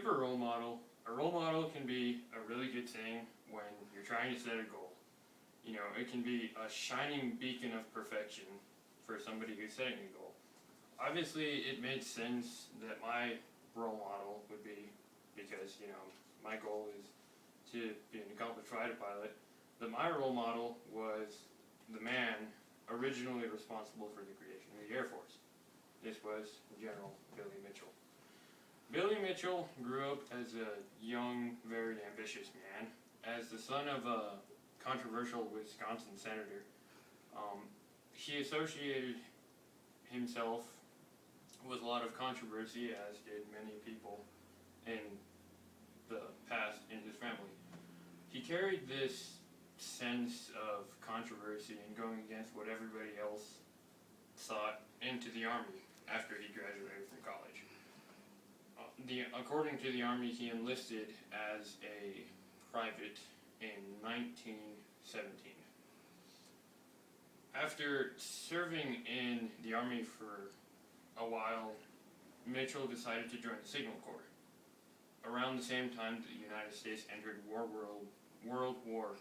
for a role model can be a really good thing when you're trying to set a goal. You know, it can be a shining beacon of perfection for somebody who's setting a goal. Obviously, it made sense that my role model would be, because, you know, my goal is to be an accomplished fighter pilot, that my role model was the man originally responsible for the creation of the Air Force. This was General Billy Mitchell. Billy Mitchell grew up as a young, very ambitious man. As the son of a controversial Wisconsin senator, he associated himself with a lot of controversy, as did many people in the past in his family. He carried this sense of controversy and going against what everybody else thought into the Army after he graduated from college. According to the Army, he enlisted as a private in 1917. After serving in the Army for a while, Mitchell decided to join the Signal Corps. Around the same time that the United States entered World War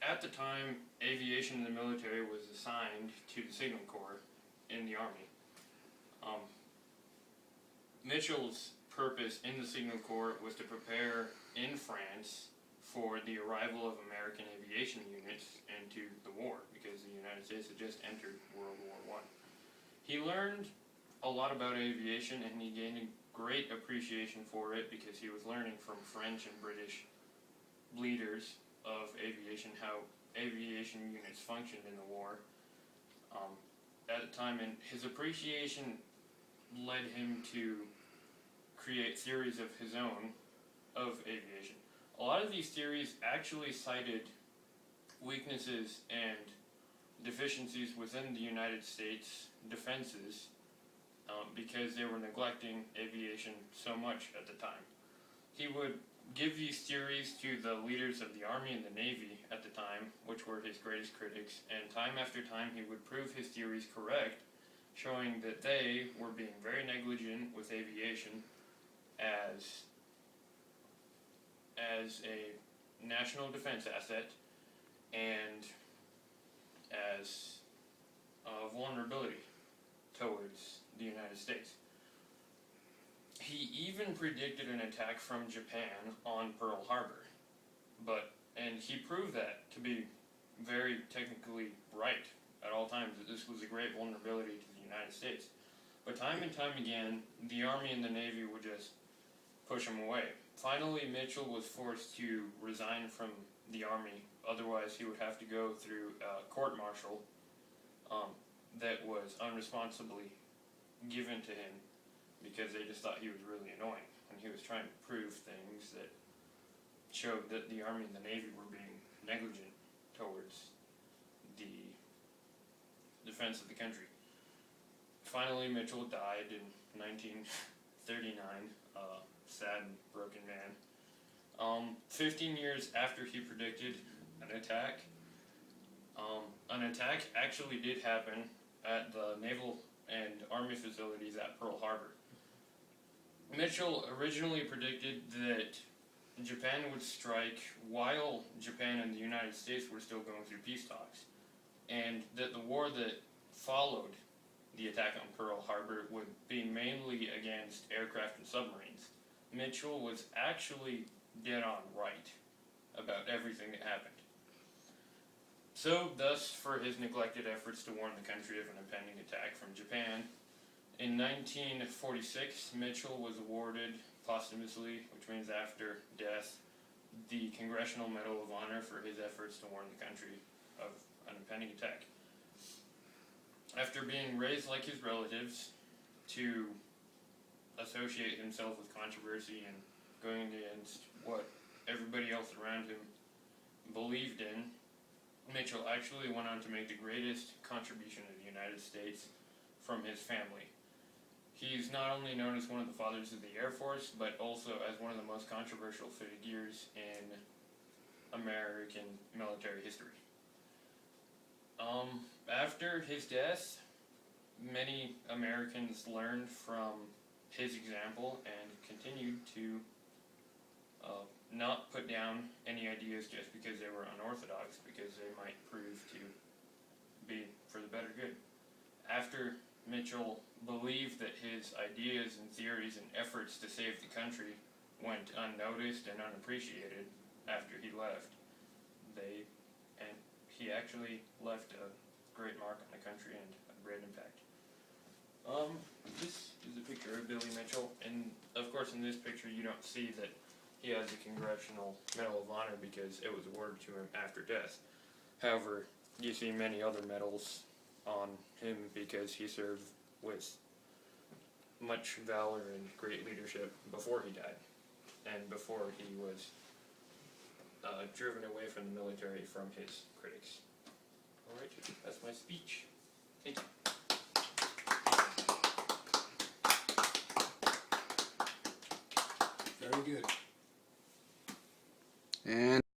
I. At the time, aviation in the military was assigned to the Signal Corps in the Army. Mitchell's purpose in the Signal Corps was to prepare in France for the arrival of American aviation units into the war, because the United States had just entered World War I. He learned a lot about aviation, and he gained a great appreciation for it because he was learning from French and British leaders of aviation, how aviation units functioned in the war at the time, and his appreciation led him to create theories of his own of aviation. A lot of these theories actually cited weaknesses and deficiencies within the United States defenses because they were neglecting aviation so much at the time. He would give these theories to the leaders of the Army and the Navy at the time, which were his greatest critics, and time after time he would prove his theories correct, showing that they were being very negligent with aviation as a national defense asset and as a vulnerability towards the United States. He even predicted an attack from Japan on Pearl Harbor, and he proved that to be very technically right at all times, that this was a great vulnerability to the United States. But time and time again, the Army and the Navy would just push him away. Finally, Mitchell was forced to resign from the Army, otherwise he would have to go through a court-martial that was unresponsibly given to him because they just thought he was really annoying, and he was trying to prove things that showed that the Army and the Navy were being negligent towards the defense of the country. Finally, Mitchell died in 1939, a sad and broken man. 15 years after he predicted an attack actually did happen at the Naval and Army facilities at Pearl Harbor. Mitchell originally predicted that Japan would strike while Japan and the United States were still going through peace talks, and that the war that followed the attack on Pearl Harbor would be mainly against aircraft and submarines. Mitchell was actually dead on right about everything that happened. So, thus, for his neglected efforts to warn the country of an impending attack from Japan, in 1946, Mitchell was awarded posthumously, which means after death, the Congressional Medal of Honor for his efforts to warn the country of an impending attack. After being raised like his relatives to associate himself with controversy and going against what everybody else around him believed in, Mitchell actually went on to make the greatest contribution to the United States from his family. He's not only known as one of the fathers of the Air Force, but also as one of the most controversial figures in American military history. After his death, many Americans learned from his example and continued to not put down any ideas just because they were unorthodox, because they might prove to be for the better good. After Mitchell believed that his ideas and theories and efforts to save the country went unnoticed and unappreciated after he left, he actually left a great mark on the country and a great impact. This is a picture of Billy Mitchell, and of course in this picture you don't see that he has a Congressional Medal of Honor because it was awarded to him after death. However, you see many other medals on him because he served with much valor and great leadership before he died, and before he was driven away from the military from his critics. Alright, that's my speech. Thank you. Very good. And